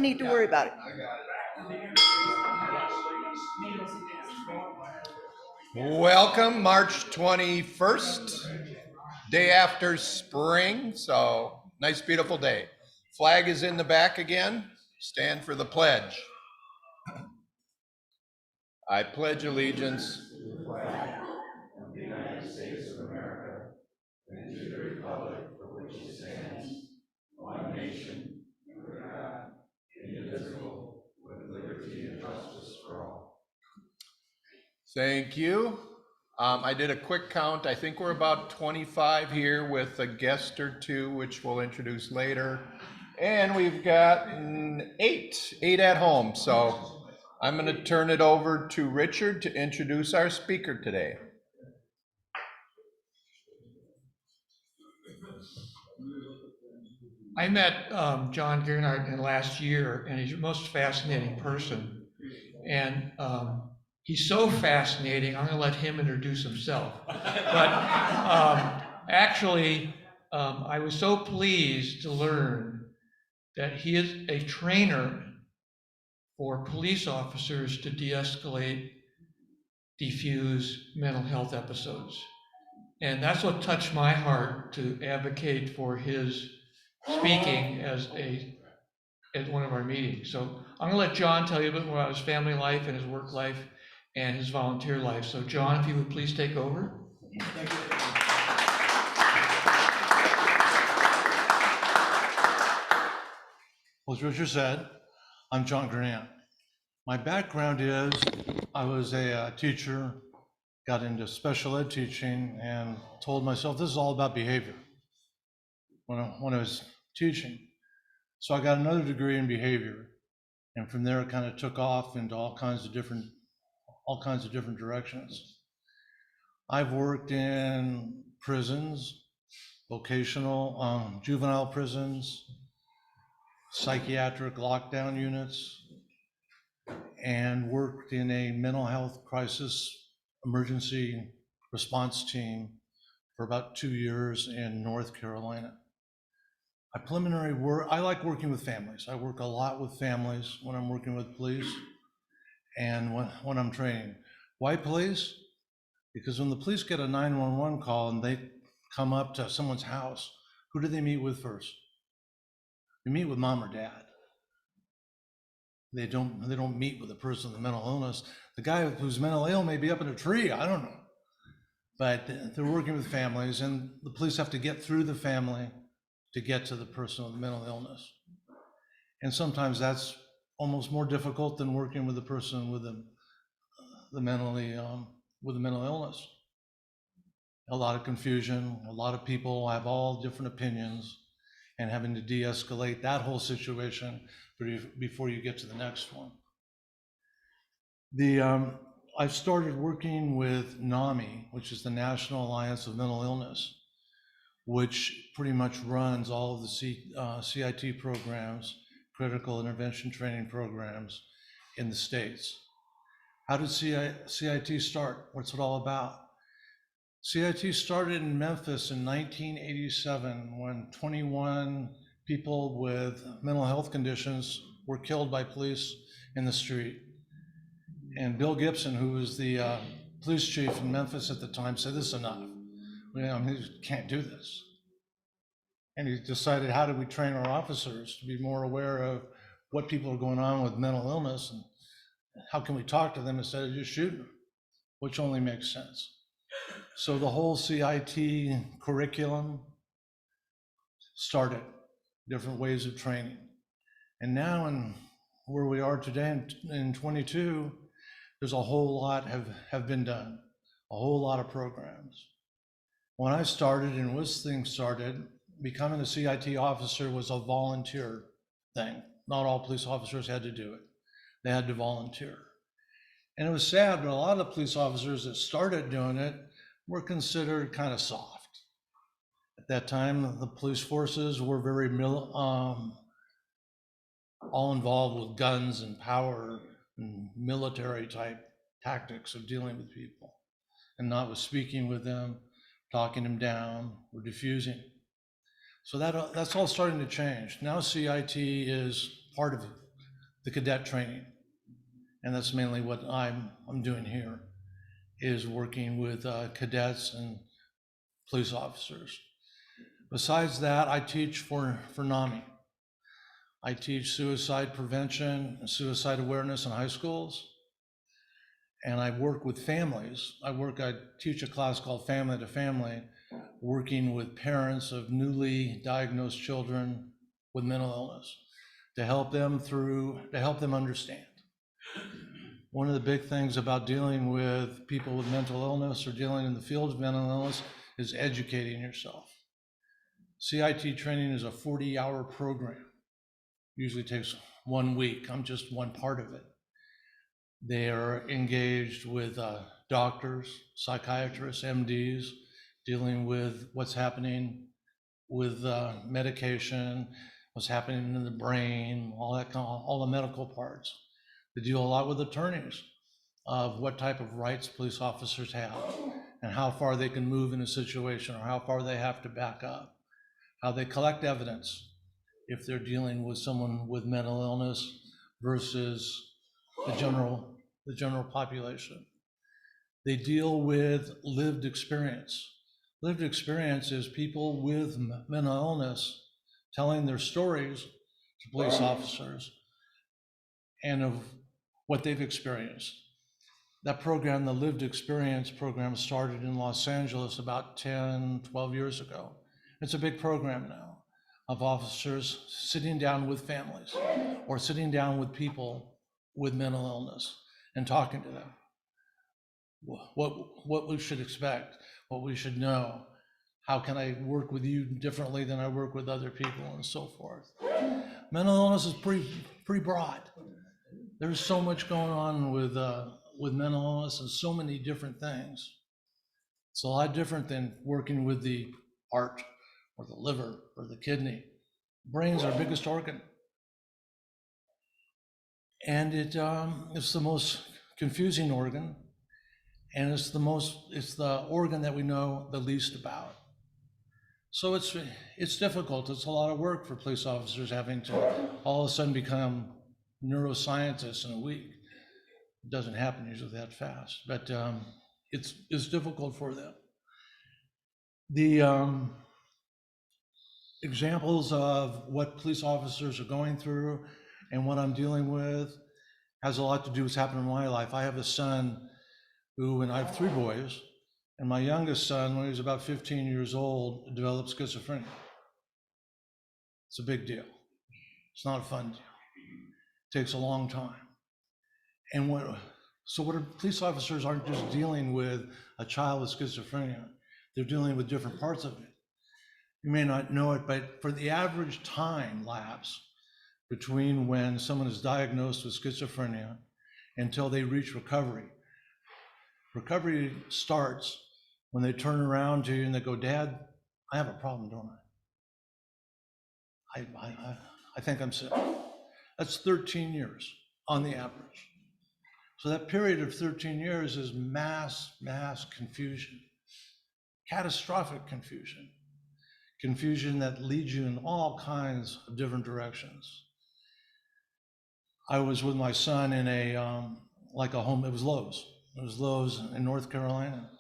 Need to worry about it. Welcome, March 21st, day after spring, so nice, beautiful day. Flag is in the back again. Stand for the pledge. I pledge allegiance to the flag of the United States of America and to the republic for which it stands, one nation, under God, indivisible, with liberty and justice for all. Thank you. I did a quick count. I think we're about 25 here with a guest or two, which we'll introduce later. And we've got eight at home. So I'm going to turn it over to Richard to introduce our speaker today. I met John Gernandt in last year, and he's the most fascinating person. And he's so fascinating, I'm going to let him introduce himself. But actually, I was so pleased to learn that he is a trainer for police officers to de-escalate, defuse mental health episodes. And that's what touched my heart to advocate for his speaking at one of our meetings. So I'm gonna let John tell you a bit more about his family life and his work life and his volunteer life. So John, if you would please take over. Thank you. Well, as Richard said, I'm John Gernandt. My background is I was a teacher, got into special ed teaching, and told myself this is all about behavior when I was teaching. So I got another degree in behavior, and from there it kind of took off into all kinds of different directions. I've worked in prisons, vocational, juvenile prisons, psychiatric lockdown units, and worked in a mental health crisis emergency response team for about 2 years in North Carolina. I like working with families. I work a lot with families when I'm working with police and when I'm training. Why police? Because when the police get a 911 call and they come up to someone's house, who do they meet with first? They meet with mom or dad. They don't meet with the person with mental illness. The guy who's mentally ill may be up in a tree, I don't know. But they're working with families, and the police have to get through the family to get to the person with mental illness. And sometimes that's almost more difficult than working with the person with the mental illness. A lot of confusion, a lot of people have all different opinions, and having to de-escalate that whole situation before you get to the next one. I've started working with NAMI, which is the National Alliance of Mental Illness, which pretty much runs all of the CIT programs, critical intervention training programs in the States. How did CIT start? What's it all about? CIT started in Memphis in 1987 when 21 people with mental health conditions were killed by police in the street. And Bill Gibson, who was the police chief in Memphis at the time, said, "This is enough. We can't do this." And he decided, how do we train our officers to be more aware of what people are going on with mental illness, and how can we talk to them instead of just shooting them, which only makes sense. So the whole CIT curriculum started, different ways of training. And now in where we are today in 22, there's a whole lot have been done, a whole lot of programs. When I started and this thing started, becoming a CIT officer was a volunteer thing. Not all police officers had to do it. They had to volunteer. And it was sad, but a lot of the police officers that started doing it were considered kind of soft. At that time, the police forces were very all involved with guns and power and military type tactics of dealing with people, and not with speaking with them, talking them down, or diffusing. So that's all starting to change. Now CIT is part of the cadet training. And that's mainly what I'm doing here, is working with cadets and police officers. Besides that, I teach for NAMI. I teach suicide prevention and suicide awareness in high schools. And I work with families. I teach a class called Family to Family, working with parents of newly diagnosed children with mental illness to help them understand. One of the big things about dealing with people with mental illness or dealing in the field of mental illness is educating yourself. CIT training is a 40-hour program. Usually takes 1 week. I'm just one part of it. They are engaged with doctors, psychiatrists, MDs, dealing with what's happening with medication, what's happening in the brain, all the medical parts. They deal a lot with attorneys of what type of rights police officers have and how far they can move in a situation or how far they have to back up, how they collect evidence if they're dealing with someone with mental illness versus the general population. They deal with lived experience. Lived experience is people with mental illness telling their stories to police officers and of what they've experienced. That program, the Lived Experience program, started in Los Angeles about 10, 12 years ago. It's a big program now of officers sitting down with families or sitting down with people with mental illness and talking to them. What we should expect, what we should know, how can I work with you differently than I work with other people, and so forth. Mental illness is pretty broad. There's so much going on with mental illness and so many different things. It's a lot different than working with the heart or the liver or the kidney. Brain's our biggest organ. And it's the most confusing organ, and it's the organ that we know the least about. So it's difficult. It's a lot of work for police officers having to all of a sudden become neuroscientists in a week. It doesn't happen usually that fast, but it's difficult for them. The examples of what police officers are going through and what I'm dealing with has a lot to do with what's happened in my life. I have a son and I have 3 boys, and my youngest son, when he was about 15 years old, developed schizophrenia. It's a big deal. It's not a fun deal. It takes a long time. And police officers aren't just dealing with a child with schizophrenia, they're dealing with different parts of it. You may not know it, but for the average time lapse between when someone is diagnosed with schizophrenia until they reach recovery, recovery starts when they turn around to you and they go, "Dad, I have a problem, don't I? I think I'm sick." That's 13 years on the average. So that period of 13 years is mass confusion, catastrophic confusion, confusion that leads you in all kinds of different directions. I was with my son in a home, it was Lowe's. It was Lowe's in North Carolina.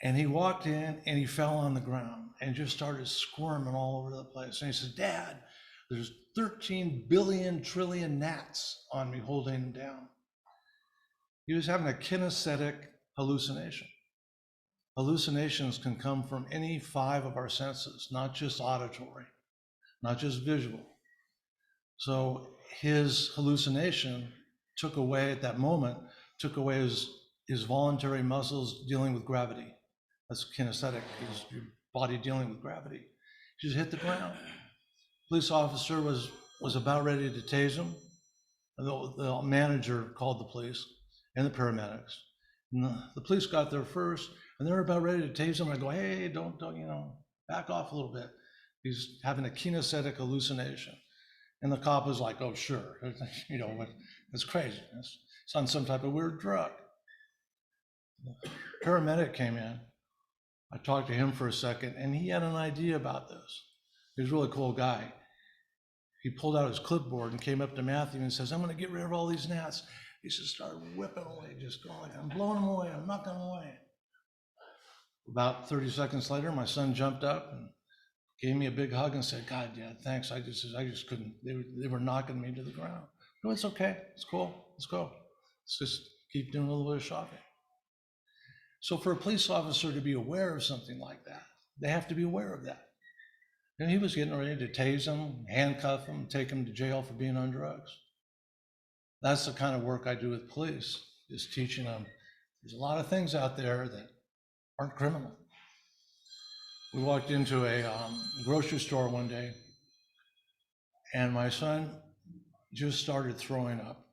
And he walked in and he fell on the ground and just started squirming all over the place. And he said, "Dad, there's 13 billion trillion gnats on me holding him down." He was having a kinesthetic hallucination. Hallucinations can come from any 5 of our senses, not just auditory, not just visual. So his hallucination took away his voluntary muscles dealing with gravity. That's kinesthetic, is your body dealing with gravity. He just hit the ground. Police officer was about ready to tase him. The manager called the police and the paramedics. And the police got there first, and they were about ready to tase him. I go, "Hey, don't, back off a little bit." He's having a kinesthetic hallucination. And the cop was like, "Oh, sure, it's crazy. It's on some type of weird drug." The paramedic came in. I talked to him for a second, and he had an idea about this. He was a really cool guy. he pulled out his clipboard and came up to Matthew and says, I'm gonna get rid of all these gnats. He just started whipping away, just going like, I'm blowing them away, I'm knocking them away. About 30 seconds later, my son jumped up and gave me a big hug and said, God, Dad, thanks. I just couldn't, they were knocking me to the ground. No, it's okay, it's cool, let's go. Let's just keep doing a little bit of shopping. So for a police officer to be aware of something like that, they have to be aware of that. And he was getting ready to tase him, handcuff him, take him to jail for being on drugs. That's the kind of work I do with police, is teaching them there's a lot of things out there that aren't criminal. We walked into a grocery store one day, and my son just started throwing up.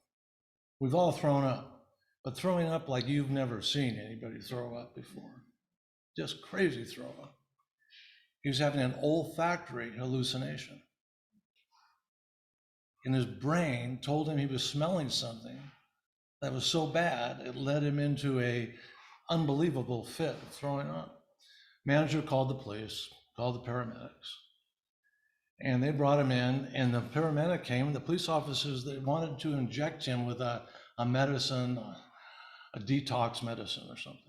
We've all thrown up, but throwing up like you've never seen anybody throw up before. Just crazy throw up. He was having an olfactory hallucination. And his brain told him he was smelling something that was so bad, it led him into a unbelievable fit of throwing up. Manager called the police, called the paramedics, and they brought him in, and the paramedic came, the police officers, they wanted to inject him with a medicine, a detox medicine or something.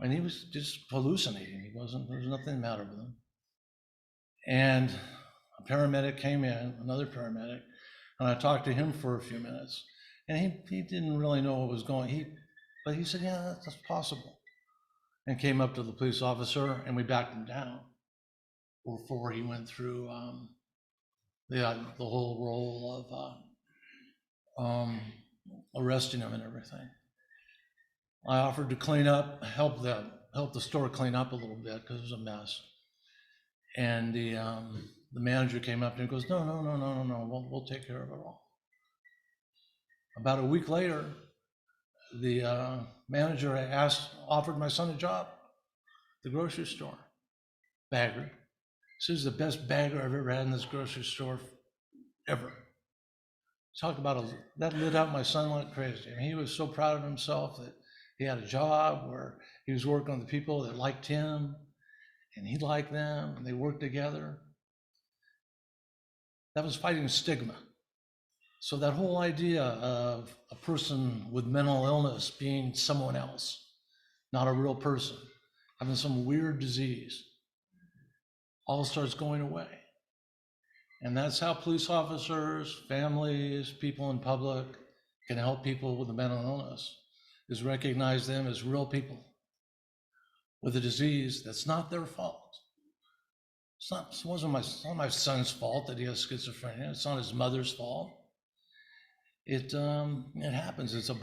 And he was just hallucinating. There was nothing the matter with him. And a paramedic came in, another paramedic, and I talked to him for a few minutes. And he didn't really know what was going on. But he said, yeah, that's possible. And came up to the police officer, and we backed him down before he went through the whole role of arresting him and everything. I offered to clean up, help the store clean up a little bit because it was a mess. And the manager came up and he goes, no, we'll take care of it all. About a week later, the manager offered my son a job at the grocery store, bagger. This is the best bagger I've ever had in this grocery store, ever. Talk about that lit up my son like crazy. I mean, he was so proud of himself that he had a job where he was working with the people that liked him, and he liked them, and they worked together. That was fighting stigma. So that whole idea of a person with mental illness being someone else, not a real person, having some weird disease, all starts going away. And that's how police officers, families, people in public can help people with a mental illness, is recognize them as real people with a disease that's not their fault. It wasn't my son's fault that he has schizophrenia. It's not his mother's fault. It happens. It's a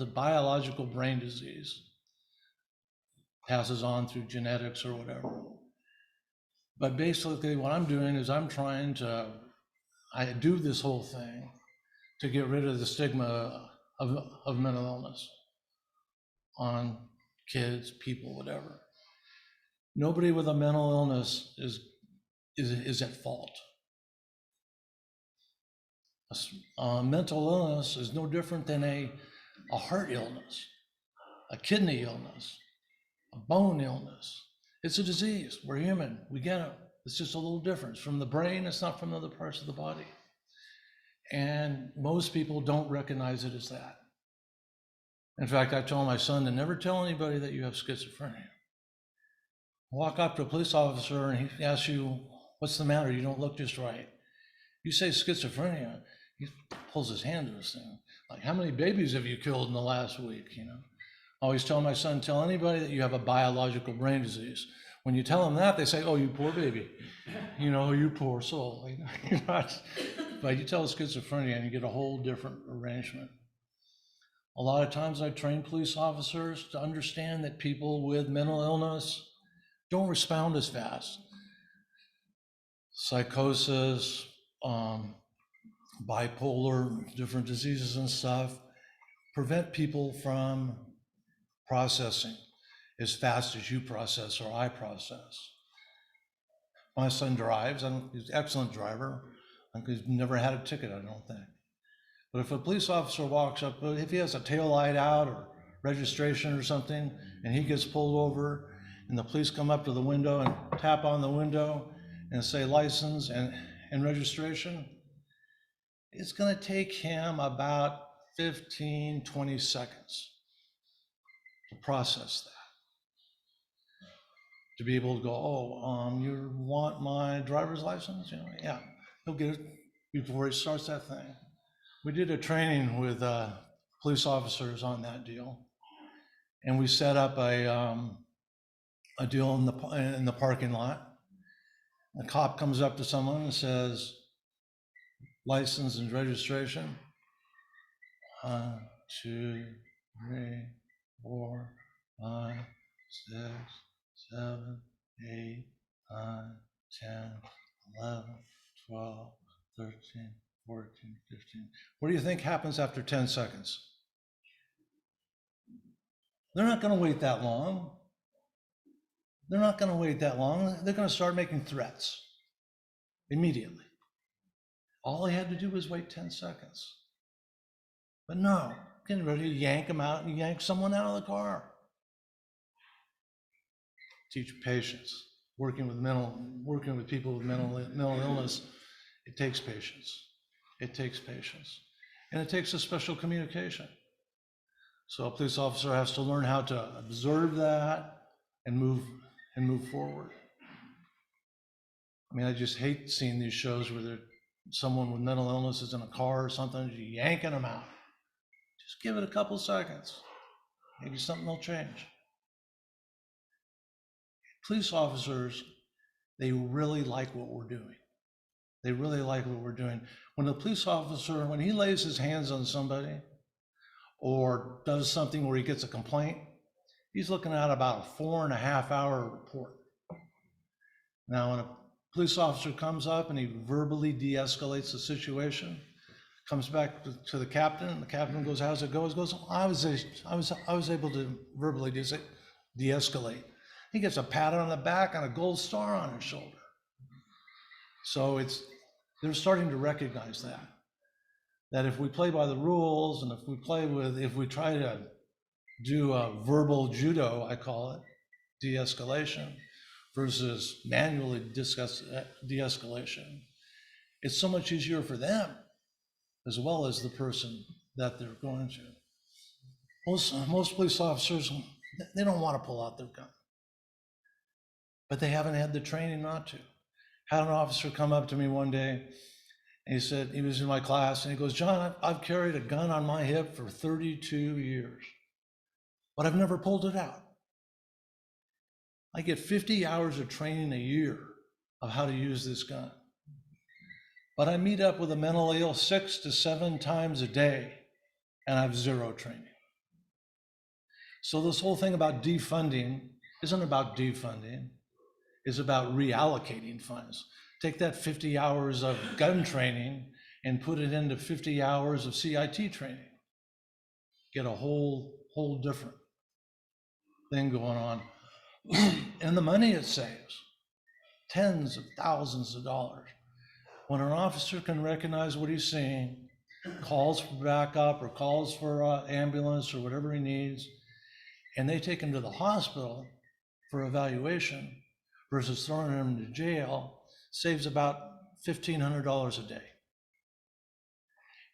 biological brain disease. Passes on through genetics or whatever. But basically what I'm doing is I do this whole thing to get rid of the stigma of mental illness on kids, people, whatever. Nobody with a mental illness is at fault. Mental illness is no different than a heart illness, a kidney illness, a bone illness. It's a disease. We're human. We get it. It's just a little different. It's from the brain. It's not from other parts of the body. And most people don't recognize it as that. In fact, I told my son to never tell anybody that you have schizophrenia. Walk up to a police officer and he asks you, what's the matter? You don't look just right. You say schizophrenia, he pulls his hand to his thing. Like, how many babies have you killed in the last week, you know? I always tell my son, tell anybody that you have a biological brain disease. When you tell them that, they say, oh, you poor baby. You know, you poor soul. But you tell schizophrenia and you get a whole different arrangement. A lot of times I train police officers to understand that people with mental illness don't respond as fast. Psychosis, bipolar, different diseases and stuff prevent people from processing as fast as you process or I process. My son drives, he's an excellent driver. He's never had a ticket, I don't think. But if a police officer walks up, if he has a tail light out or registration or something, and he gets pulled over, and the police come up to the window and tap on the window and say license, and and registration, it's going to take him about 15, 20 seconds to process that. To be able to go, oh, you want my driver's license? Yeah, he'll get it before he starts that thing. We did a training with police officers on that deal, and we set up a deal in the parking lot. The cop comes up to someone and says, license and registration. 1, 2, 3, 4, 5, 6, 7, 8, 9, 10, 11, 12, 13, 14, 15. What do you think happens after 10 seconds? They're not going to wait that long. They're not going to wait that long. They're going to start making threats immediately. All he had to do was wait 10 seconds. But no, getting ready to yank him out and yank someone out of the car. Teach patience. Working with people with mental illness, it takes patience. It takes patience. And it takes a special communication. So a police officer has to learn how to observe that and move forward. I mean, I just hate seeing these shows where someone with mental illness is in a car or something, you're yanking them out. Just give it a couple seconds. Maybe something will change. Police officers, they really like what we're doing. They really like what we're doing. When a police officer, when he lays his hands on somebody or does something where he gets a complaint, he's looking at about a 4.5-hour report. Now, when a police officer comes up and he verbally de-escalates the situation, comes back to the captain, and the captain goes, how's it go? He goes, I was able to verbally de-escalate. He gets a pat on the back and a gold star on his shoulder. So they're starting to recognize that if we play by the rules and if we try to do a verbal judo, I call it, de-escalation versus manually de-escalation, it's so much easier for them as well as the person that they're going to. Most police officers, they don't want to pull out their gun, but they haven't had the training not to. Had an officer come up to me one day, and he said, he was in my class, and he goes, John, I've carried a gun on my hip for 32 years, but I've never pulled it out. I get 50 hours of training a year of how to use this gun. But I meet up with a mentally ill 6 to 7 times a day, and I have 0 training. So this whole thing about defunding isn't about defunding, it's about reallocating funds. Take that 50 hours of gun training and put it into 50 hours of CIT training. Get a whole different thing going on. And the money it saves, tens of thousands of dollars. When an officer can recognize what he's seeing, calls for backup or calls for ambulance or whatever he needs, and they take him to the hospital for evaluation versus throwing him to jail, saves about $1,500 a day.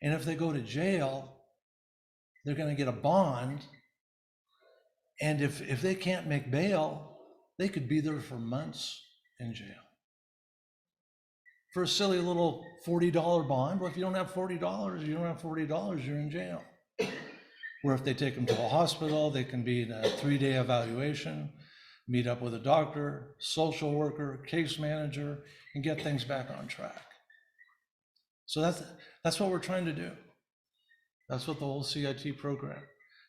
And if they go to jail, they're going to get a bond. And if they can't make bail, they could be there for months in jail. For a silly little $40 bond, well, if you don't have $40, you don't have $40, you're in jail. Where if they take them to a hospital, they can be in a 3-day evaluation, meet up with a doctor, social worker, case manager, and get things back on track. So that's what we're trying to do. That's what the whole CIT program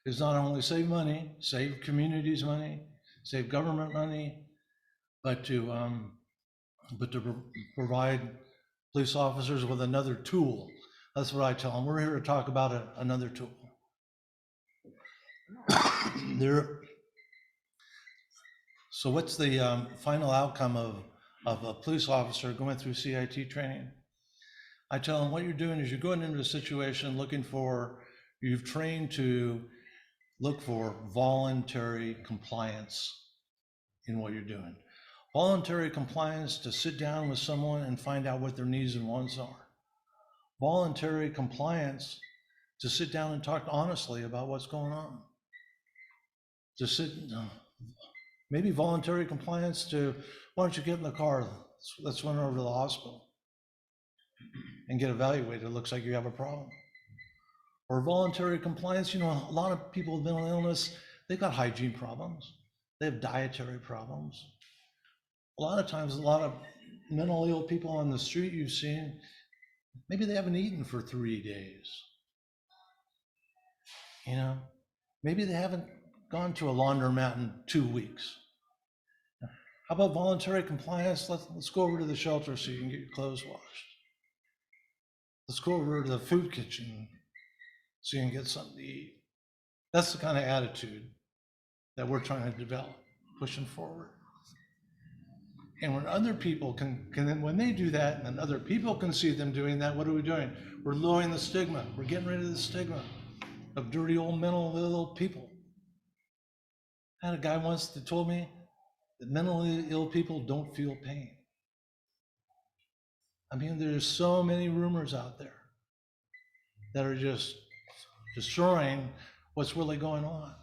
is. Not only save money, save communities money, save government money, but to provide police officers with another tool. That's what I tell them. We're here to talk about another tool. So what's the final outcome of a police officer going through CIT training? I tell them what you're doing is you're going into a situation you've trained to look for voluntary compliance in what you're doing. Voluntary compliance to sit down with someone and find out what their needs and wants are. Voluntary compliance to sit down and talk honestly about what's going on. To sit, maybe voluntary compliance to, why don't you get in the car? Let's run over to the hospital and get evaluated. It looks like you have a problem. Or voluntary compliance, a lot of people with mental illness, they've got hygiene problems. They have dietary problems. A lot of times, a lot of mentally ill people on the street you've seen, maybe they haven't eaten for 3 days. Maybe they haven't gone to a laundromat in 2 weeks. How about voluntary compliance? Let's go over to the shelter so you can get your clothes washed. Let's go over to the food kitchen so you can get something to eat. That's the kind of attitude that we're trying to develop, pushing forward. And when other people when they do that, and other people can see them doing that, what are we doing? We're lowering the stigma. We're getting rid of the stigma of dirty old mentally ill people. I had a guy once that told me that mentally ill people don't feel pain. I mean, there's so many rumors out there that are just destroying what's really going on.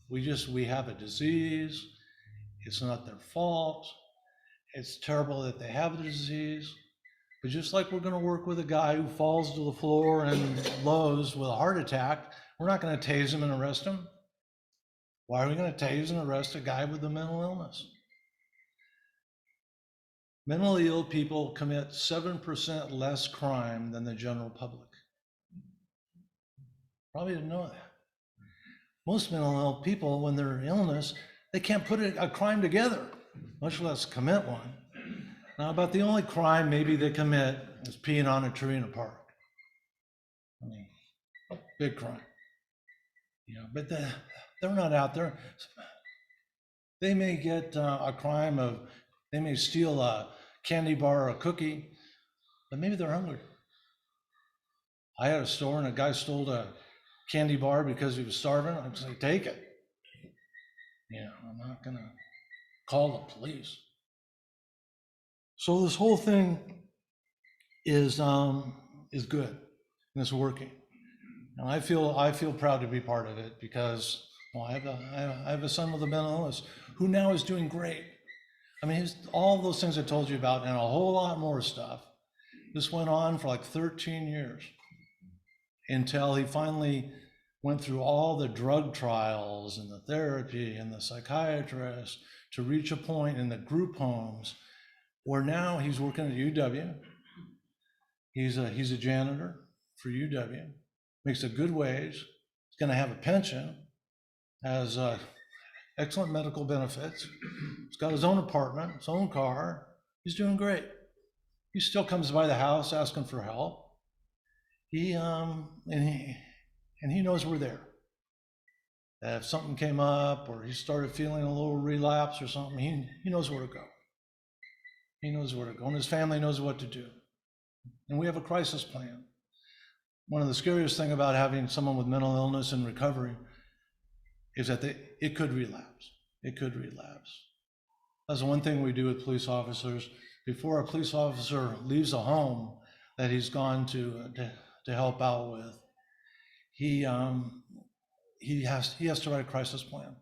We have a disease. It's not their fault. It's terrible that they have the disease. But just like we're going to work with a guy who falls to the floor in Lowe's with a heart attack, we're not going to tase him and arrest him. Why are we going to tase and arrest a guy with a mental illness? Mentally ill people commit 7% less crime than the general public. Probably didn't know that. Most mental ill people, when they're illness, they can't put a crime together, much less commit one. Now, about the only crime maybe they commit is peeing on a tree in a park. I mean, big crime. But they're not out there. They may get a crime of, they may steal a candy bar or a cookie, but maybe they're hungry. I had a store and a guy stole a candy bar because he was starving. I'd say, take it. I'm not gonna call the police. So this whole thing is good and it's working. And I feel proud to be part of it because I have a son with a mental illness who now is doing great. I mean, all those things I told you about and a whole lot more stuff. This went on for like 13 years until he finally went through all the drug trials and the therapy and the psychiatrist to reach a point in the group homes where now he's working at UW. He's a janitor for UW, makes a good wage. He's going to have a pension, has excellent medical benefits. He's got his own apartment, his own car. He's doing great. He still comes by the house asking for help. He knows we're there. If something came up or he started feeling a little relapse or something, he knows where to go. He knows where to go, and his family knows what to do. And we have a crisis plan. One of the scariest things about having someone with mental illness in recovery is that it could relapse. It could relapse. That's the one thing we do with police officers. Before a police officer leaves a home that he's gone to help out with, he has to write a crisis plan.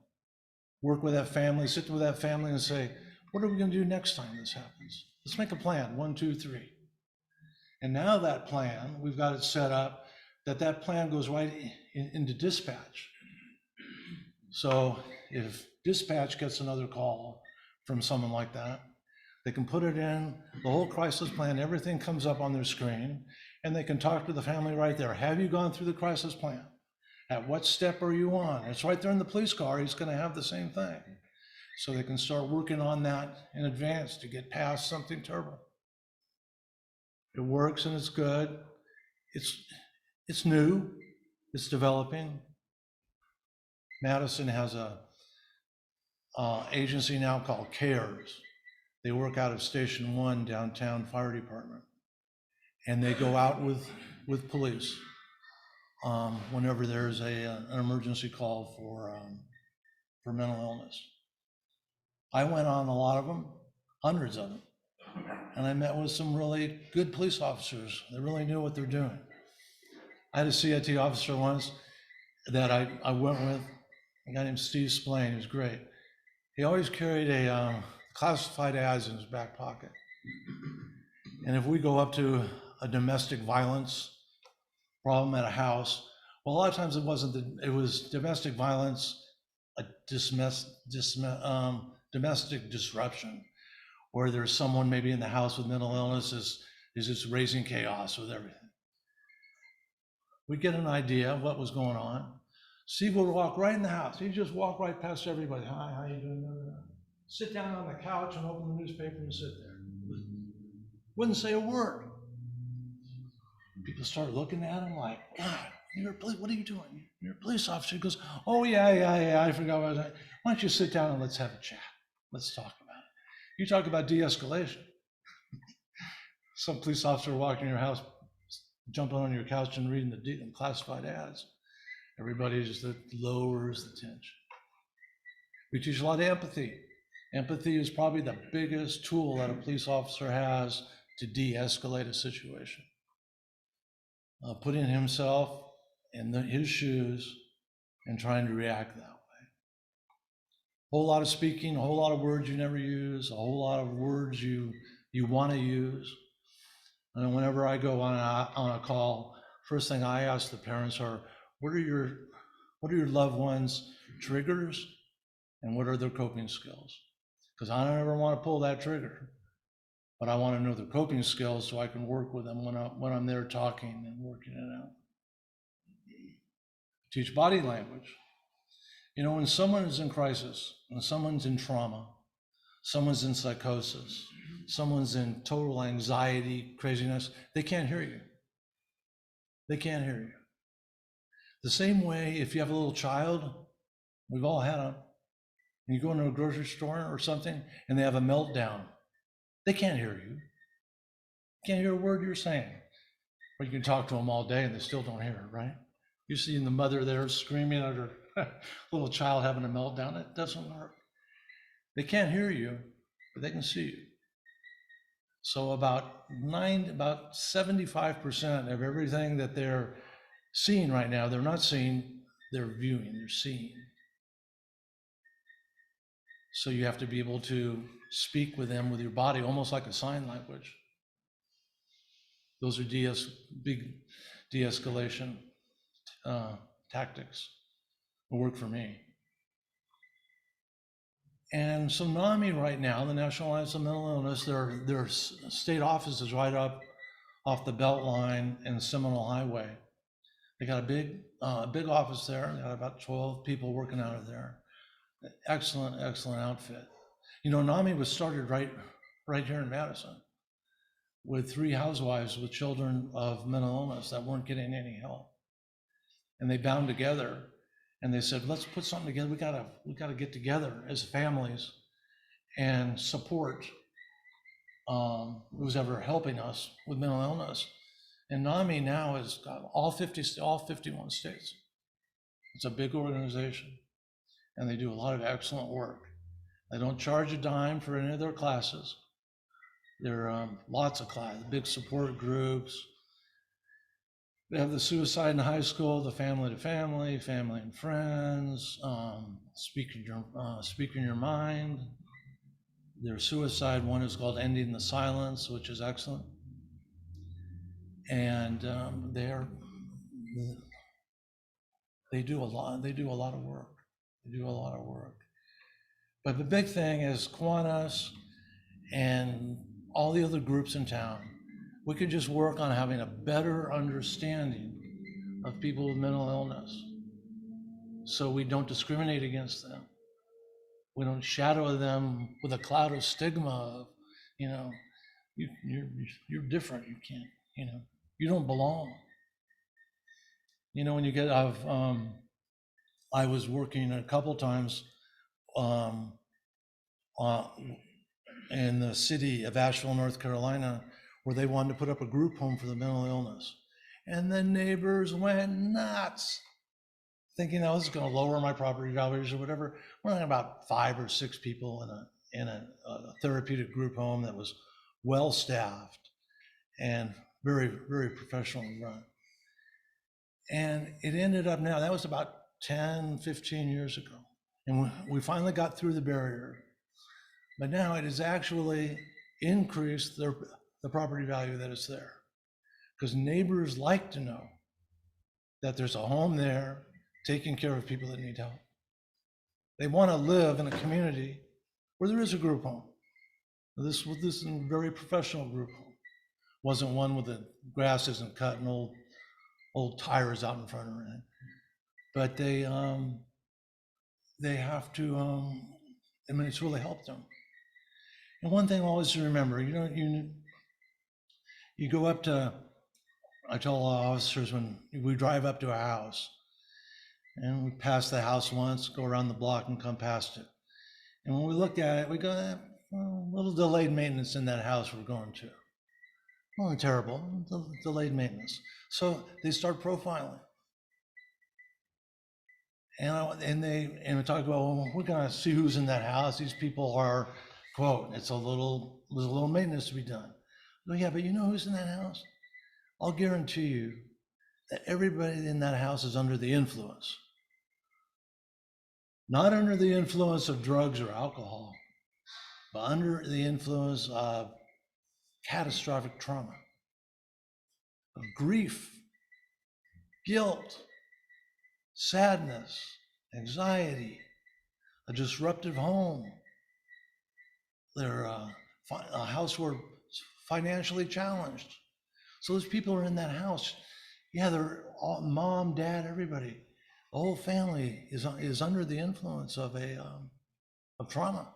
Work with that family, sit with that family and say, what are we going to do next time this happens? Let's make a plan, 1, 2, 3. And now that plan, we've got it set up that plan goes right into dispatch. So if dispatch gets another call from someone like that, they can put it in, the whole crisis plan, everything comes up on their screen, and they can talk to the family right there. Have you gone through the crisis plan? At what step are you on? It's right there in the police car. He's going to have the same thing. So they can start working on that in advance to get past something terrible. It works and it's good. It's new. It's developing. Madison has a agency now called CARES. They work out of Station 1 downtown fire department. And they go out with police whenever there's an emergency call for mental illness. I went on a lot of them, hundreds of them, and I met with some really good police officers that really knew what they're doing. I had a CIT officer once that I went with, a guy named Steve Splain, who's great. He always carried a classified ads in his back pocket. And if we go up to a domestic violence problem at a house, well, a lot of times it was domestic violence, a domestic disruption, where there's someone maybe in the house with mental illness is just raising chaos with everything. We get an idea of what was going on. Steve would walk right in the house. He'd just walk right past everybody. Hi, how you doing? Sit down on the couch and open the newspaper and sit there. Wouldn't say a word. People start looking at him like, God, what are you doing? You're a police officer. He goes, oh, yeah, I forgot what I was saying. Why don't you sit down and let's have a chat? Let's talk about it. You talk about de-escalation. Some police officer walking in your house, jumping on your couch and reading the classified ads. Everybody just lowers the tension. We teach a lot of empathy. Empathy is probably the biggest tool that a police officer has to de-escalate a situation. Putting himself in his shoes and trying to react that way. A whole lot of speaking, a whole lot of words you never use, a whole lot of words you want to use. And whenever I go on a call, first thing I ask the parents are, what are your loved ones' triggers and what are their coping skills? Because I don't ever want to pull that trigger, but I want to know their coping skills so I can work with them when I'm there talking and working it out. Teach body language. You know, when someone is in crisis, when someone's in trauma, someone's in psychosis, someone's in total anxiety, craziness, they can't hear you. They can't hear you. The same way, if you have a little child, we've all had them, and you go into a grocery store or something, and they have a meltdown, they can't hear you. Can't hear a word you're saying. But you can talk to them all day, and they still don't hear it, right? You see the mother there screaming at her little child having a meltdown. It doesn't work. They can't hear you, but they can see you. So about 75% of everything that they're seeing right now, they're not seeing, they're viewing, they're seeing. So you have to be able to speak with them with your body, almost like a sign language. Those are big de-escalation tactics that work for me. And so NAMI right now, the National Alliance of Mental Illness, their state office is right up off the Beltline and Seminole Highway. They got a big office there. They got about 12 people working out of there. Excellent outfit. You know, NAMI was started right here in Madison with 3 housewives with children of mental illness that weren't getting any help. And they bound together and they said, let's put something together. We gotta get together as families and support who's ever helping us with mental illness. And NAMI now has got all 51 states. It's a big organization and they do a lot of excellent work. They don't charge a dime for any of their classes. There are lots of classes, big support groups. They have the suicide in high school, the family to family, family and friends, speaking your mind. Their suicide one is called Ending the Silence, which is excellent. And they do a lot of work. They do a lot of work. But the big thing is Kiwanis and all the other groups in town. We could just work on having a better understanding of people with mental illness so we don't discriminate against them. We don't shadow them with a cloud of stigma of, you know, you're different, you can't, you know, you don't belong. You know, when you get out of, I was working a couple times in the city of Asheville, North Carolina, where they wanted to put up a group home for the mental illness. And the neighbors went nuts, thinking that was going to lower my property values or whatever. We're talking about 5 or 6 people a therapeutic group home that was well staffed and very, very professionally run. And it ended up now, that was about 10, 15 years ago. And we finally got through the barrier. But now it has actually increased the property value that is there. Because neighbors like to know that there's a home there taking care of people that need help. They want to live in a community where there is a group home. This is a very professional group home. Wasn't one with the grass isn't cut and old tires out in front or anything. But they have to, I mean, it's really helped them. And one thing always to remember, you go up to, I tell all officers when we drive up to a house and we pass the house once, go around the block and come past it. And when we look at it, we go, a little delayed maintenance in that house we're going to. Well, terrible, delayed maintenance. So they start profiling. And we talk about, well, we're gonna see who's in that house. These people are, quote, there's a little maintenance to be done. Oh yeah, but you know who's in that house? I'll guarantee you that everybody in that house is under the influence. Not under the influence of drugs or alcohol, but under the influence of catastrophic trauma, of grief, guilt, sadness, anxiety, a disruptive home. They're a house where it's financially challenged. So those people are in that house. Yeah, they're all, mom, dad, everybody. The whole family is under the influence of trauma.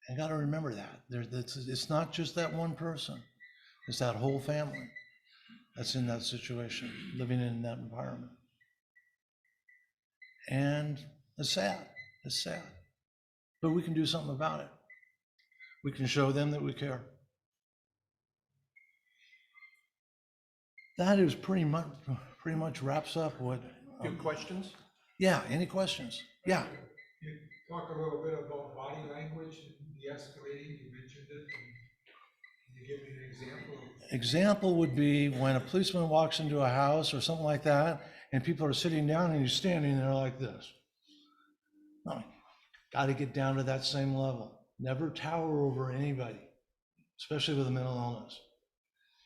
I got to remember that. It's not just that one person. It's that whole family that's in that situation, living in that environment. And it's sad. It's sad. But we can do something about it. We can show them that we care. That is pretty much wraps up what. Good questions? Yeah, any questions? Yeah. You talk a little bit about body language and de-escalating, you mentioned it. Can you give me an example? Example would be when a policeman walks into a house or something like that, and people are sitting down and he's standing there like this. No, got to get down to that same level. Never tower over anybody, especially with a mental illness.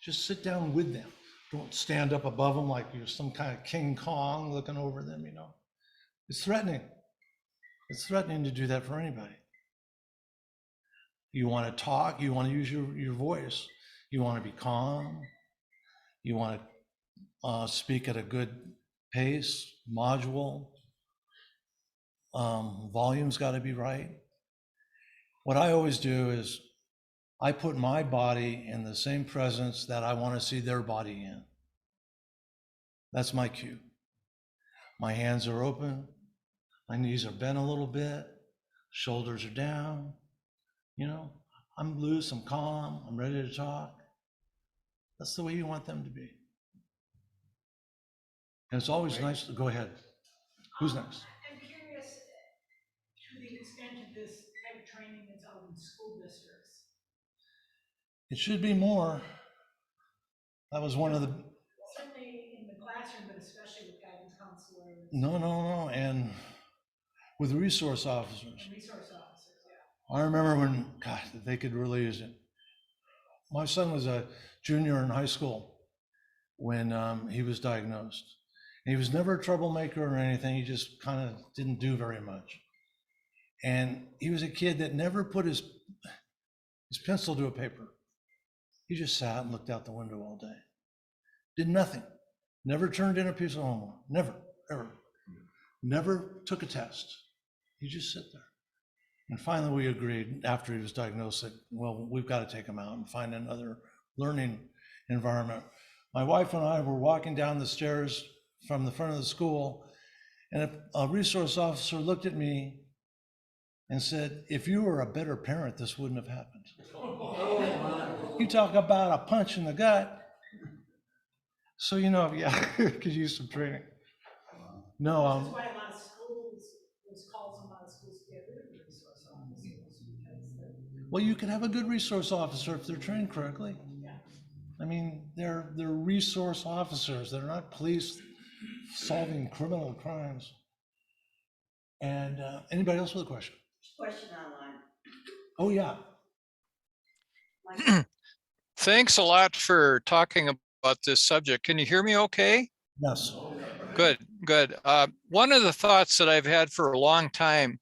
Just sit down with them. Don't stand up above them like you're some kind of King Kong looking over them, you know. It's threatening. It's threatening to do that for anybody. You want to talk, you want to use your voice. You want to be calm. You want to speak at a good pace, module. Volume's got to be right. What I always do is I put my body in the same presence that I want to see their body in. That's my cue. My hands are open. My knees are bent a little bit. Shoulders are down. You know, I'm loose, I'm calm, I'm ready to talk. That's the way you want them to be. And it's always nice to go ahead. Who's next? I'm curious to the extent of this type of training that's out in school districts. It should be more. That was one of the. Certainly in the classroom, but especially with guidance counselors. No. And with resource officers. And resource officers, yeah. I remember when, God, they could really use it. My son was a junior in high school when he was diagnosed. And he was never a troublemaker or anything. He just kind of didn't do very much. And he was a kid that never put his pencil to a paper. He just sat and looked out the window all day. Did nothing. Never turned in a piece of homework. Never, ever. Never took a test. He just sit there. And finally we agreed after he was diagnosed that, well, we've got to take him out and find another learning environment. My wife and I were walking down the stairs from the front of the school, and a resource officer looked at me and said, if you were a better parent, this wouldn't have happened. You talk about a punch in the gut. So, you know, yeah, could use some training. No, That's why a lot of schools, there's calls on a lot of schools to get rid of the resource Well, you can have a good resource officer if they're trained correctly. I mean, they're resource officers. They're not police solving criminal crimes. And anybody else with a question? Question online. Oh, yeah. Thanks a lot for talking about this subject. Can you hear me okay? Yes. Good, good. One of the thoughts that I've had for a long time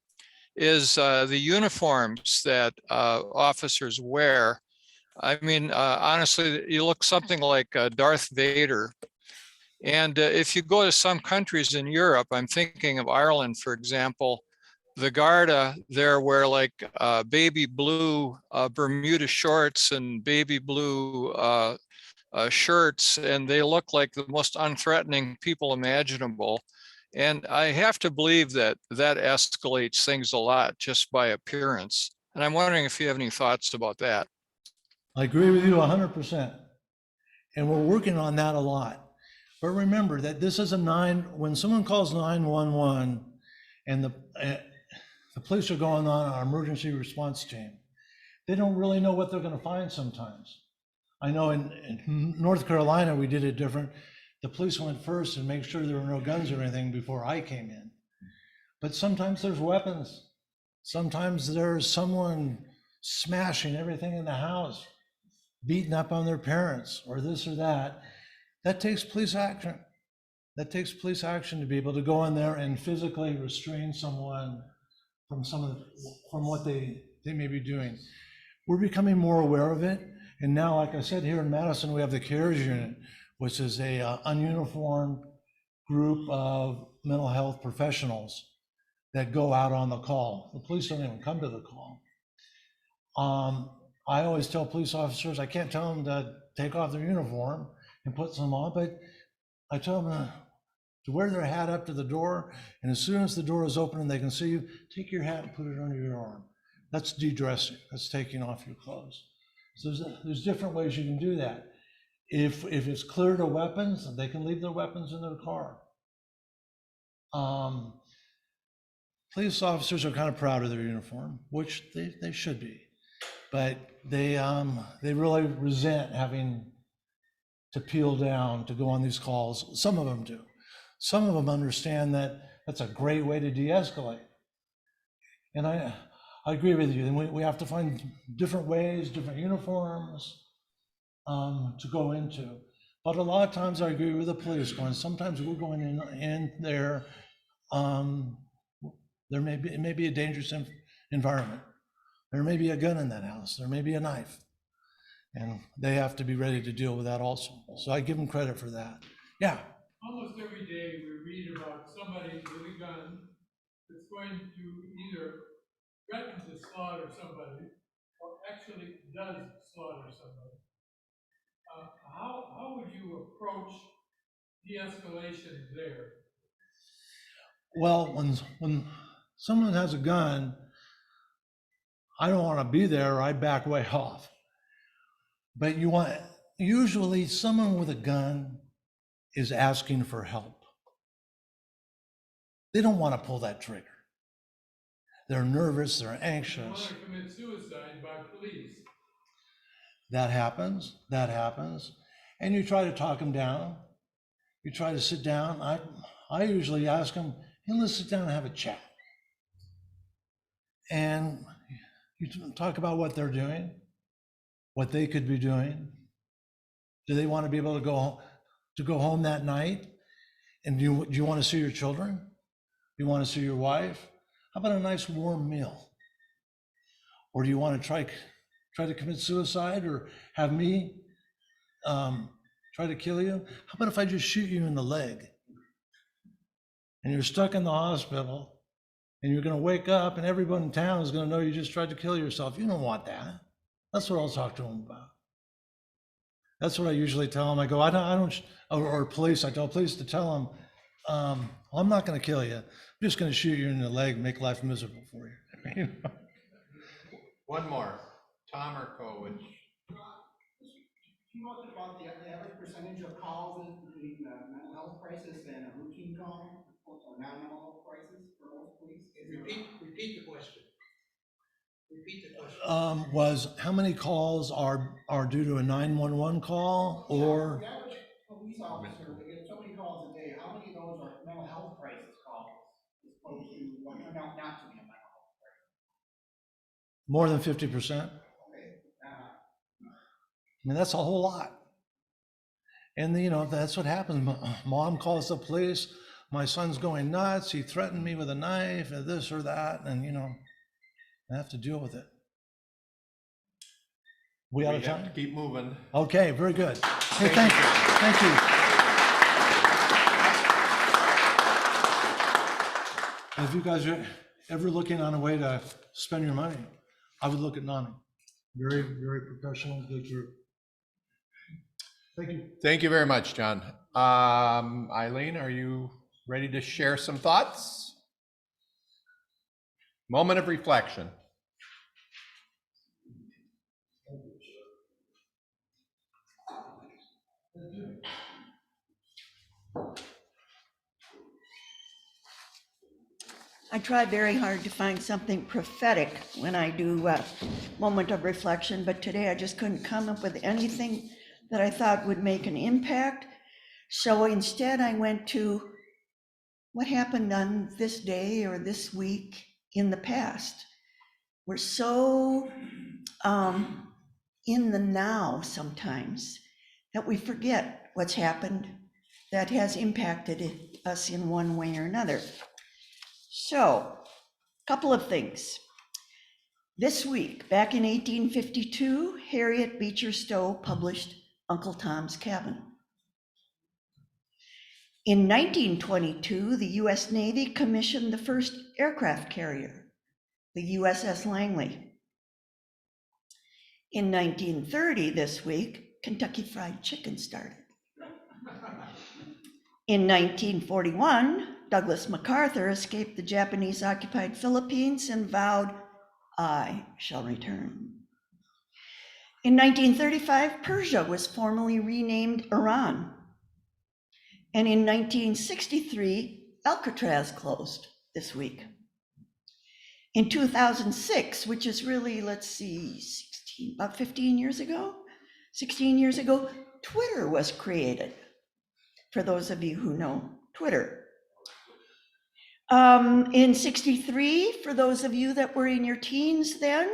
is the uniforms that officers wear. I mean, honestly, you look something like Darth Vader. And if you go to some countries in Europe, I'm thinking of Ireland, for example, the Garda there wear like baby blue Bermuda shorts and baby blue shirts, and they look like the most unthreatening people imaginable. And I have to believe that that escalates things a lot just by appearance. And I'm wondering if you have any thoughts about that. I agree with you 100%. And we're working on that a lot. But remember that this is when someone calls 911 and the police are going on our emergency response team, they don't really know what they're going to find sometimes. I know in North Carolina, we did it different. The police went first and make sure there were no guns or anything before I came in. But sometimes there's weapons. Sometimes there's someone smashing everything in the house, beating up on their parents or this or that. That takes police action. That takes police action to be able to go in there and physically restrain someone from from what they may be doing. We're becoming more aware of it. And now, like I said, here in Madison, we have the CARES unit, which is a ununiformed group of mental health professionals that go out on the call. The police don't even come to the call. I always tell police officers, I can't tell them to take off their uniform and put some on, but I tell them to wear their hat up to the door, and as soon as the door is open and they can see you, take your hat and put it under your arm. That's de-dressing. That's taking off your clothes. So there's different ways you can do that. If it's clear to weapons, they can leave their weapons in their car. Police officers are kind of proud of their uniform, which they should be, but they really resent having to peel down to go on these calls. Some of them do. Some of them understand that that's a great way to de-escalate. And I agree with you. We have to find different ways, different uniforms to go into. But a lot of times I agree with the police going, sometimes we're going in there, it may be a dangerous environment. There may be a gun in that house. There may be a knife. And they have to be ready to deal with that also. So I give them credit for that. Yeah. Almost every day we read about somebody with a gun that's going to either threaten to slaughter somebody or actually does slaughter somebody. How would you approach de-escalation there? Well, when someone has a gun, I don't want to be there, I back way off. But usually someone with a gun is asking for help. They don't want to pull that trigger. They're nervous, they're They anxious. want to commit suicide by police. That happens. And you try to talk them down. You try to sit down. I usually ask them, hey, let's sit down and have a chat. And you talk about what they're doing, what they could be doing. Do they want to be able to go home that night? And do you want to see your children? Do you want to see your wife? How about a nice warm meal? Or do you want to try to commit suicide or have me try to kill you? How about if I just shoot you in the leg and you're stuck in the hospital and you're going to wake up and everyone in town is going to know you just tried to kill yourself? You don't want that. That's what I'll talk to them about. That's what I usually tell them. I go, I don't, or police, I tell police to tell them, I'm not going to kill you. I'm just going to shoot you in the leg and make life miserable for you. One more, Tom or Co, which, You talked about the average percentage of calls between mental health crisis and a routine call, or non-mental health crisis for most police. Repeat the question. Repeat the question. Was how many calls are due to a 911 call or? The average police officer, they get so many calls a day, how many of those are mental health crisis calls as opposed to what turned out not to be a mental health crisis? More than 50%? Okay, I mean, that's a whole lot. And you know, that's what happens. Mom calls the police. My son's going nuts. He threatened me with a knife or this or that. And you know, I have to deal with it. We out of have time? to keep moving. Okay, very good. Hey, Thank you. thank you. And if you guys are ever looking on a way to spend your money, I would look at NAMI. Very, very professional, good group. Thank you. Thank you very much, John. Eileen, are you ready to share some thoughts? Moment of reflection. I try very hard to find something prophetic when I do a moment of reflection, but today I just couldn't come up with anything that I thought would make an impact. So instead I went to what happened on this day or this week in the past. We're so in the now sometimes that we forget what's happened that has impacted us in one way or another. So, a couple of things. This week, back in 1852, Harriet Beecher Stowe published Uncle Tom's Cabin. In 1922, the US Navy commissioned the first aircraft carrier, the USS Langley. In 1930, this week, Kentucky Fried Chicken started. In 1941, Douglas MacArthur escaped the Japanese-occupied Philippines and vowed, "I shall return." In 1935, Persia was formally renamed Iran. And in 1963, Alcatraz closed this week. In 2006, which is really, about 15 years ago, 16 years ago, Twitter was created, for those of you who know Twitter. In 63, for those of you that were in your teens then,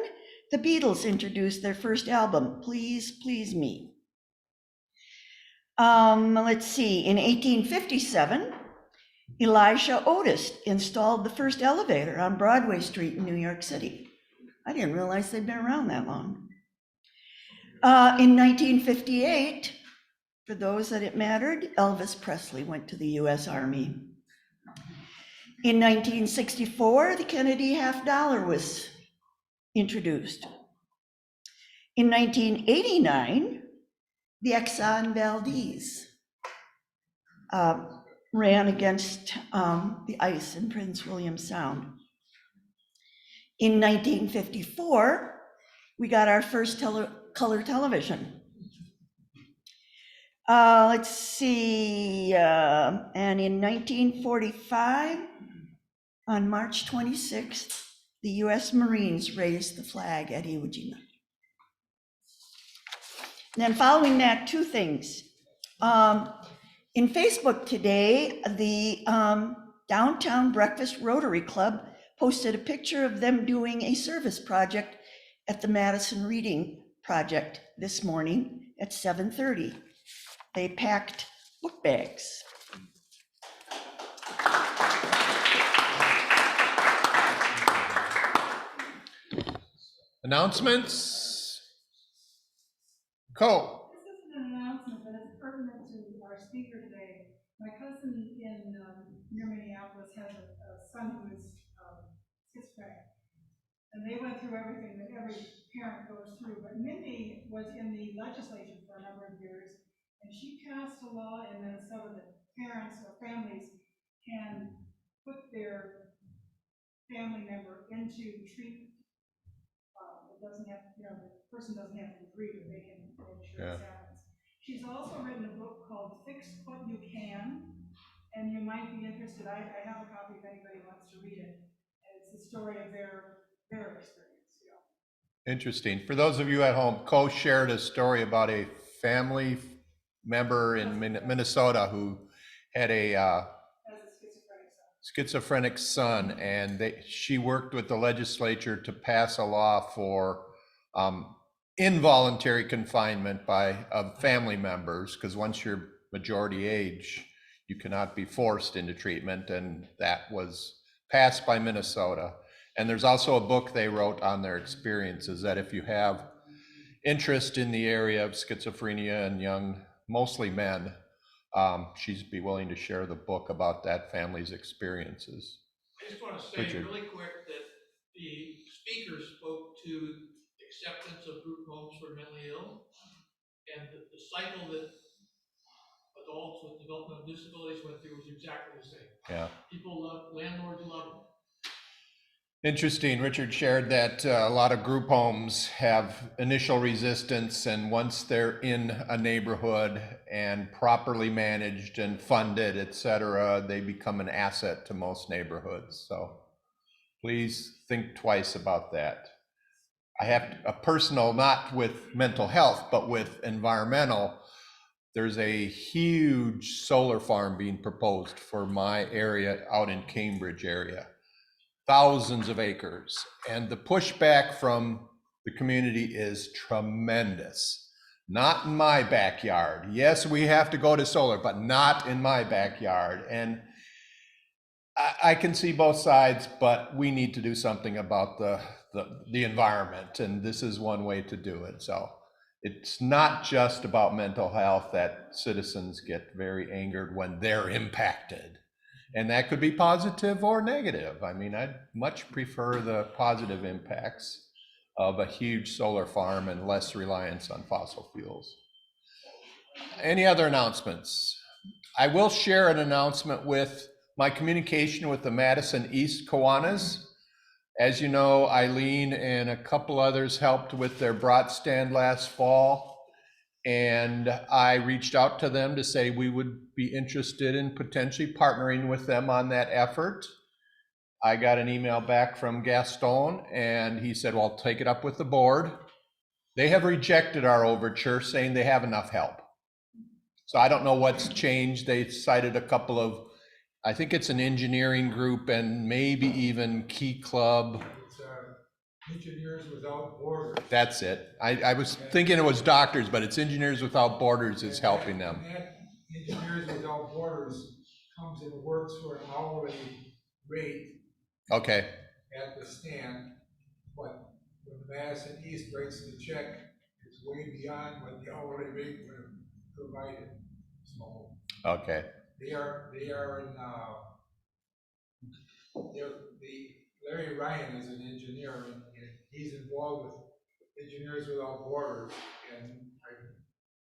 the Beatles introduced their first album, Please Please Me. In 1857, Elisha Otis installed the first elevator on Broadway Street in New York City. I didn't realize they'd been around that long. In 1958, for those that it mattered, Elvis Presley went to the US Army. In 1964, the Kennedy $50 was introduced. In 1989, the Exxon Valdez ran against the ice in Prince William Sound. In 1954, we got our first color television. And in 1945, on March 26th, the US Marines raised the flag at Iwo Jima. And then following that, two things. In Facebook today, the Downtown Breakfast Rotary Club posted a picture of them doing a service project at the Madison Reading Project this morning at 7:30. They packed book bags. Announcements? Co. This isn't an announcement, but it's pertinent to our speaker today. My cousin in near Minneapolis has a son who is schizophrenic. And they went through everything that every parent goes through. But Mindy was in the legislature for a number of years, and she passed a law in Minnesota that parents or families can put their family member into treatment. It doesn't have, the person doesn't have to agree, but they can make sure this happens. She's also written a book called Fix What You Can, and you might be interested. I have a copy if anybody wants to read it. And it's the story of their experience. Interesting. For those of you at home, Co shared a story about a family member in Minnesota who had a As a schizophrenic son. schizophrenic son, and she worked with the legislature to pass a law for involuntary confinement of family members, because once you're majority age, you cannot be forced into treatment, and that was passed by Minnesota. And there's also a book they wrote on their experiences, that if you have interest in the area of schizophrenia and young, mostly men, she'd be willing to share the book about that family's experiences. I just want to say Richard. really quick that the speaker spoke to acceptance of group homes for mentally ill, and the cycle that adults with developmental disabilities went through was exactly the same. Yeah. People landlords love them. Interesting. Richard shared that a lot of group homes have initial resistance, and once they're in a neighborhood and properly managed and funded, et cetera, they become an asset to most neighborhoods. So please think twice about that. I have a personal, not with mental health, but with environmental. There's a huge solar farm being proposed for my area out in Cambridge area. Thousands of acres, and the pushback from the community is tremendous. Not in my backyard. Yes, we have to go to solar, but not in my backyard. And I can see both sides, but we need to do something about the environment, and this is one way to do it. So it's not just about mental health that citizens get very angered when they're impacted. And that could be positive or negative. I mean, I'd much prefer the positive impacts of a huge solar farm and less reliance on fossil fuels. Any other announcements? I will share an announcement with my communication with the Madison East Kiwanis. As you know, Eileen and a couple others helped with their brat stand last fall. And I reached out to them to say we would be interested in potentially partnering with them on that effort. I got an email back from Gaston, and he said, well, take it up with the board. They have rejected our overture, saying they have enough help. So I don't know what's changed. They cited a couple of, I think it's an engineering group and maybe even Key Club. It's Engineers Without Borders. That's it. I was thinking it was doctors, but it's Engineers Without Borders is helping them. And that Engineers Without Borders comes and works for an hourly rate. Okay. At the stand, but when Madison East writes the check, it's way beyond what the hourly rate would have provided. So Okay. they are in Larry Ryan is an engineer, and he's involved with Engineers Without Borders, and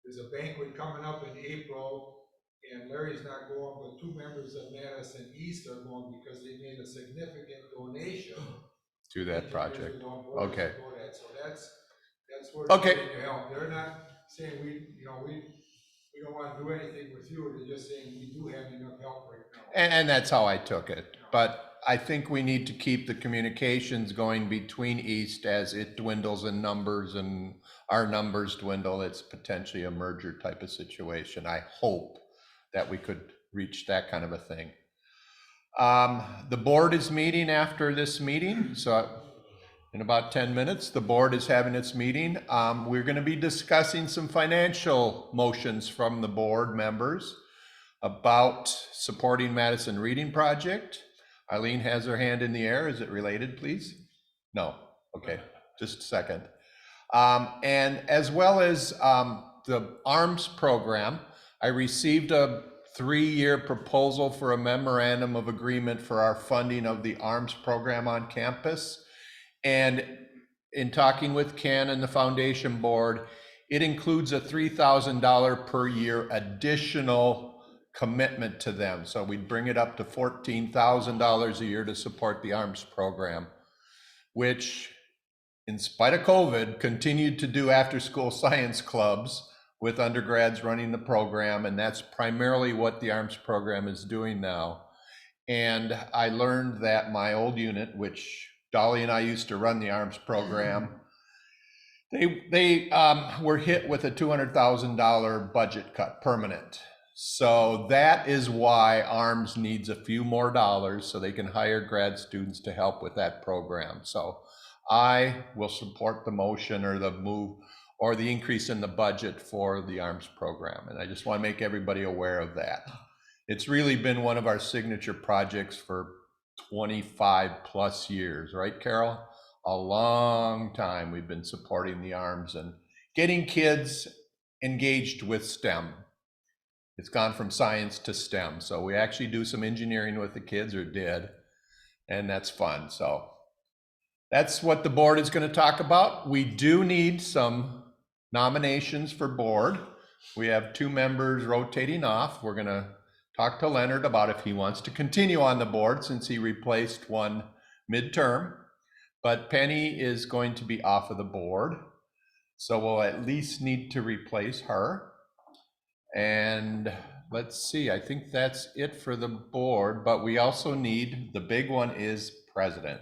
there's a banquet coming up in April, and Larry's not going, but two members of Madison East are going because they made a significant donation To that project. Engineers Without Borders Okay. to go that. So that's where Okay. they're getting help. They're not saying we don't want to do anything with you. They're just saying we do have enough help right now. And that's how I took it. But I think we need to keep the communications going between East as it dwindles in numbers and our numbers dwindle. It's potentially a merger type of situation. I hope that we could reach that kind of a thing. The board is meeting after this meeting. So in about 10 minutes, the board is having its meeting. We're going to be discussing some financial motions from the board members about supporting Madison Reading Project. Eileen has her hand in the air. Is it related, please? No. Okay, just a second. And as well as the ARMS program, I received a 3-year proposal for a memorandum of agreement for our funding of the ARMS program on campus. And in talking with Ken and the foundation board, it includes a $3,000 per year additional commitment to them. So we'd bring it up to $14,000 a year to support the ARMS program, which in spite of COVID continued to do after school science clubs with undergrads running the program. And that's primarily what the ARMS program is doing now. And I learned that my old unit, which Dolly and I used to run the ARMS program, They were hit with a $200,000 budget cut, permanent. So that is why ARMS needs a few more dollars so they can hire grad students to help with that program. So I will support the motion or the move or the increase in the budget for the ARMS program. And I just want to make everybody aware of that. It's really been one of our signature projects for 25 plus years, right, Carol? A long time we've been supporting the ARMS and getting kids engaged with STEM. It's gone from science to STEM. So we actually do some engineering with the kids, or did, and that's fun. So that's what the board is going to talk about. We do need some nominations for board. We have 2 members rotating off. We're going to talk to Leonard about if he wants to continue on the board since he replaced one midterm. But Penny is going to be off of the board. So we'll at least need to replace her. And let's see, I think that's it for the board, but we also need, the big one is president.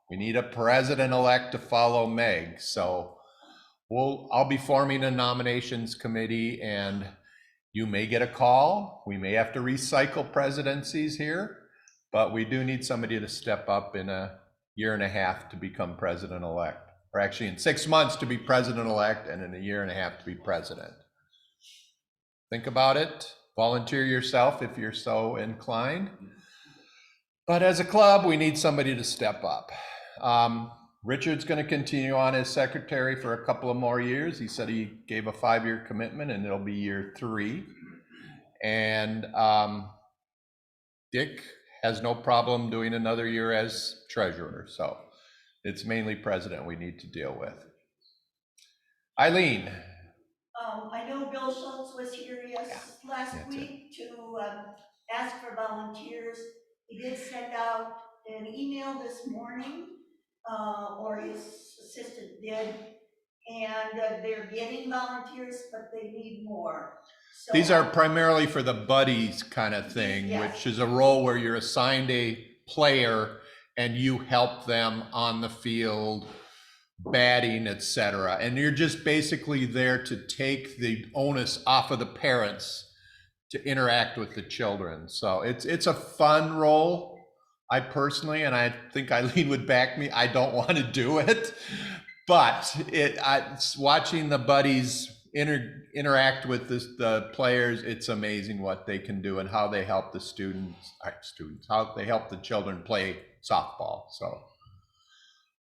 We need a president-elect to follow Meg. So I'll be forming a nominations committee, and you may get a call. We may have to recycle presidencies here, but we do need somebody to step up in a year and a half to become president-elect, or actually in 6 months to be president-elect and in a year and a half to be president. Think about it, volunteer yourself if you're so inclined. But as a club, we need somebody to step up. Richard's going to continue on as secretary for a couple of more years. He said he gave a 5-year commitment and it'll be year 3. And Dick has no problem doing another year as treasurer. So it's mainly president we need to deal with. Eileen. I know Bill Schultz was here last week to ask for volunteers. He did send out an email this morning, or his assistant did, and they're getting volunteers, but they need more. So these are primarily for the buddies kind of thing, yes, which is a role where you're assigned a player and you help them on the field, batting, etc. And you're just basically there to take the onus off of the parents to interact with the children. So it's a fun role. I personally, and I think Eileen would back me, I don't want to do it, but it's watching the buddies interact with the players. It's amazing what they can do and how they help the how they help the children play softball.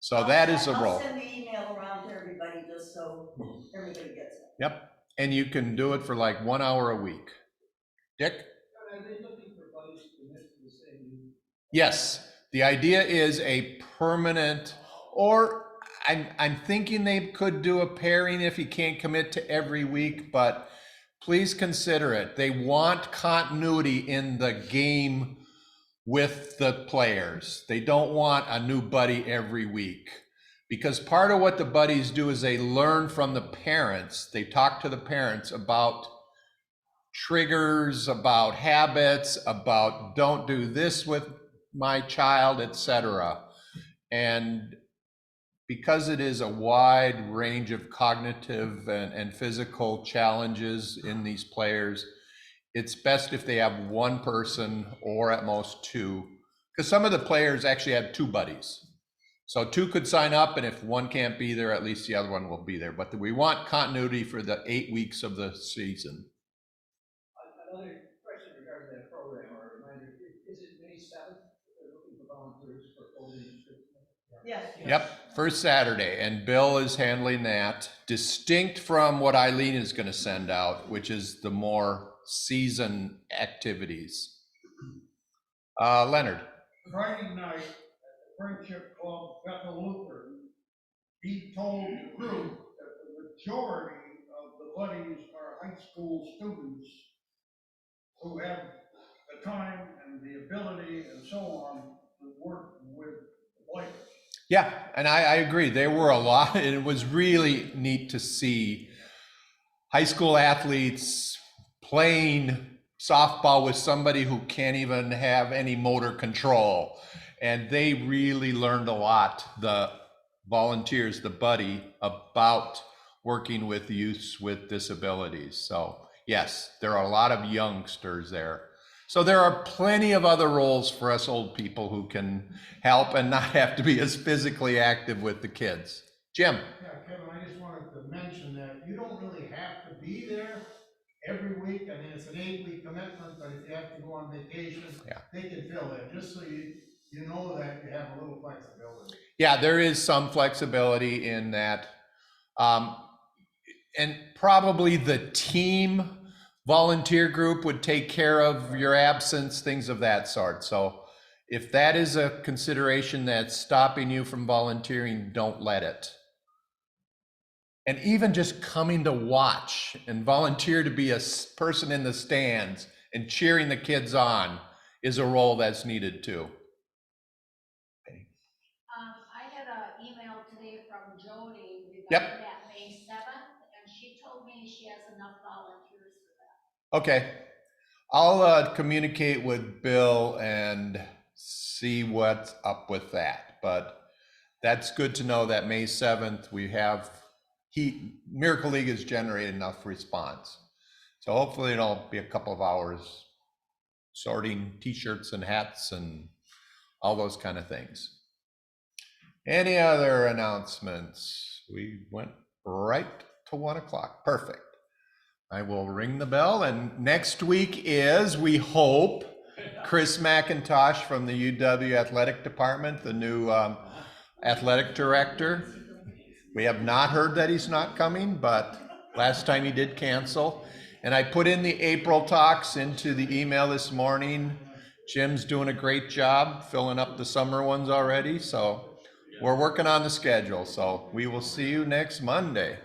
So that is the role. I'll send the email around to everybody just so everybody gets it. Yep, and you can do it for like 1 hour a week. Dick? Are they looking for buddies to commit to the same? Yes, the idea is a permanent, or I'm thinking they could do a pairing if you can't commit to every week, but please consider it. They want continuity in the game with the players. They don't want a new buddy every week, because part of what the buddies do is they learn from the parents. They talk to the parents about triggers, about habits, about don't do this with my child, etc. And because it is a wide range of cognitive and physical challenges in these players, it's best if they have one person or at most 2, because some of the players actually have 2 buddies. So 2 could sign up, and if one can't be there, at least the other one will be there. But we want continuity for the 8 weeks of the season. Another question regarding that program, or a reminder, is it May 7th? They're looking for volunteers for opening. Yes. Yep, first Saturday, and Bill is handling that, distinct from what Eileen is going to send out, which is the more season activities. Leonard. Friday night at the Friendship Club, Bethel Lutheran, he told the group that the majority of the buddies are high school students who have the time and the ability and so on to work with the players. Yeah, and I agree. There were a lot, and it was really neat to see high school athletes playing softball with somebody who can't even have any motor control. And they really learned a lot. The volunteers, the buddy, about working with youths with disabilities. So yes, there are a lot of youngsters there. So there are plenty of other roles for us old people who can help and not have to be as physically active with the kids. Jim? Yeah, Kevin, I just wanted to mention that you don't really have to be there every week. I mean, it's an 8-week commitment, but if you have to go on vacation, Yeah. they can fill in, just so you know that you have a little flexibility. Yeah, there is some flexibility in that. And probably the team volunteer group would take care of your absence, things of that sort. So if that is a consideration that's stopping you from volunteering, don't let it. And even just coming to watch and volunteer to be a person in the stands and cheering the kids on is a role that's needed too. I had an email today from Jody Yep. regarding that May 7th, and she told me she has enough volunteers for that. Okay, I'll communicate with Bill and see what's up with that. But that's good to know that May 7th, we have, Miracle League has generated enough response. So hopefully it'll be a couple of hours sorting t-shirts and hats and all those kind of things. Any other announcements? We went right to 1 o'clock. Perfect. I will ring the bell, and next week is, we hope, Chris McIntosh from the UW Athletic Department, the new athletic director. We have not heard that he's not coming, but last time he did cancel. And I put in the April talks into the email this morning. Jim's doing a great job filling up the summer ones already, so we're working on the schedule. So we will see you next Monday.